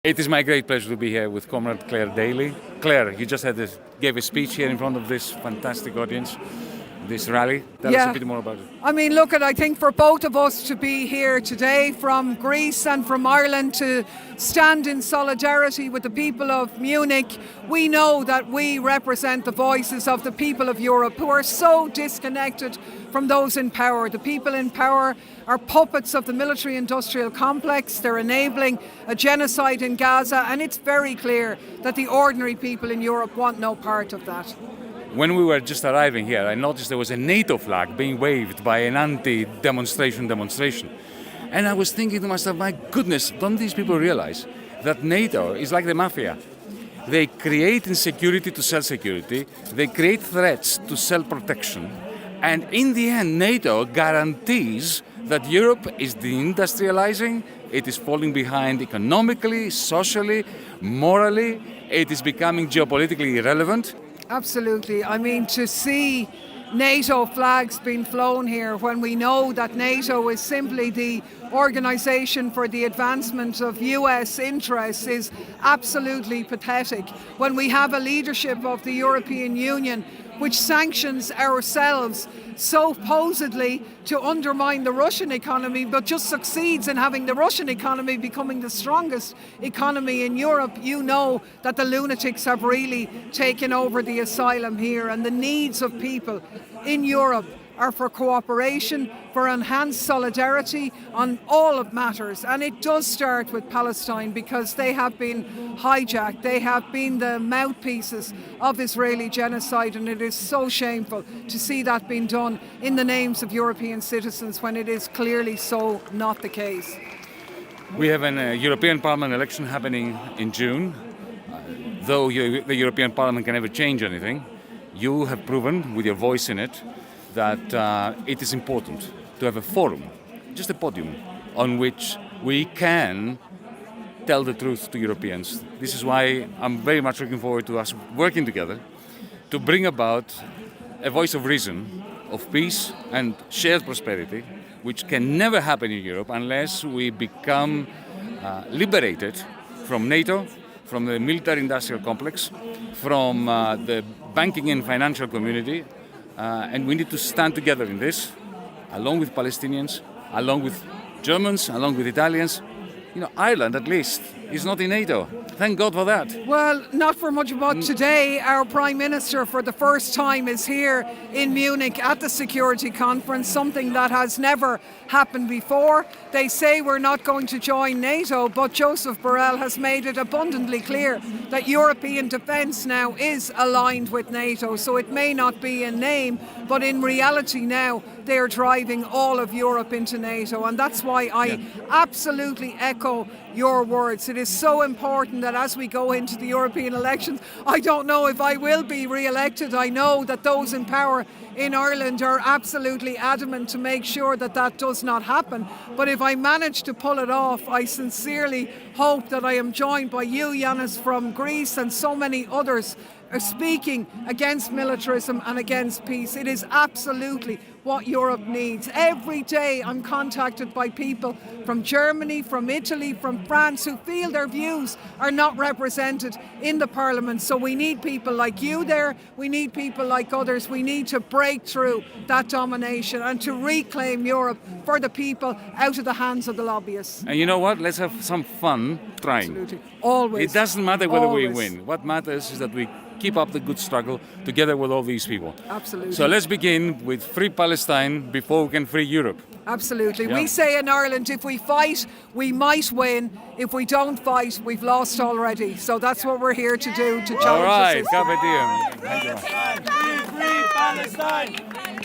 It is my great pleasure to be here with Comrade Clare Daly. Clare, you just gave a speech here in front of this fantastic audience, this rally. Tell us a bit more about it. I mean, look, I think for both of us to be here today from Greece and from Ireland to stand in solidarity with the people of Munich, we know that we represent the voices of the people of Europe who are so disconnected from those in power. The people in power are puppets of the military-industrial complex. They're enabling a genocide in Gaza, and it's very clear that the ordinary people in Europe want no part of that. When we were just arriving here, I noticed there was a NATO flag being waved by an anti-demonstration. And I was thinking to myself, my goodness, don't these people realize that NATO is like the mafia? They create insecurity to sell security, they create threats to sell protection, and in the end, NATO guarantees that Europe is deindustrializing, it is falling behind economically, socially, morally, it is becoming geopolitically irrelevant. Absolutely. I mean, to see NATO flags being flown here when we know that NATO is simply the organisation for the advancement of US interests is absolutely pathetic. When we have a leadership of the European Union which sanctions ourselves supposedly to undermine the Russian economy, but just succeeds in having the Russian economy becoming the strongest economy in Europe, you know that the lunatics have really taken over the asylum here, and the needs of people in Europe are for cooperation, for enhanced solidarity on all of matters. And it does start with Palestine because they have been hijacked. They have been the mouthpieces of Israeli genocide, and it is so shameful to see that being done in the names of European citizens when it is clearly so not the case. We have a European Parliament election happening in June. Though the European Parliament can never change anything, you have proven with your voice in it that it is important to have a forum, just a podium, on which we can tell the truth to Europeans. This is why I'm very much looking forward to us working together to bring about a voice of reason, of peace and shared prosperity, which can never happen in Europe unless we become liberated from NATO, from the military-industrial complex, from the banking and financial community. And we need to stand together in this, along with Palestinians, along with Germans, along with Italians. You know, Ireland, at least, is not in NATO. Thank God for that. Well, not for much about today. Our Prime Minister, for the first time, is here in Munich at the security conference, something that has never happened before. They say we're not going to join NATO, but Joseph Borrell has made it abundantly clear that European defence now is aligned with NATO. So it may not be in name, but in reality now they are driving all of Europe into NATO. And that's why I absolutely echo your words. It is so important that as we go into the European elections, I don't know if I will be re-elected. I know that those in power in Ireland are absolutely adamant to make sure that that does not happen. But if I manage to pull it off, I sincerely hope that I am joined by you, Yanis, from Greece, and so many others are speaking against militarism and against peace. It is absolutely what Europe needs. Every day I'm contacted by people from Germany, from Italy, from France who feel their views are not represented in the Parliament. So we need people like you there, we need people like others. We need to break through that domination and to reclaim Europe for the people out of the hands of the lobbyists. And you know what? Let's have some fun trying. Absolutely. Always. It doesn't matter whether Always. we win. What matters is that we keep up the good struggle together with all these people. Absolutely. So let's begin with free Palestine before we can free Europe. Absolutely. Yeah. We say in Ireland, if we fight, we might win. If we don't fight, we've lost already. So that's what we're here to do, to challenge All right, the system. Carpe diem. Thank you. Free Palestine!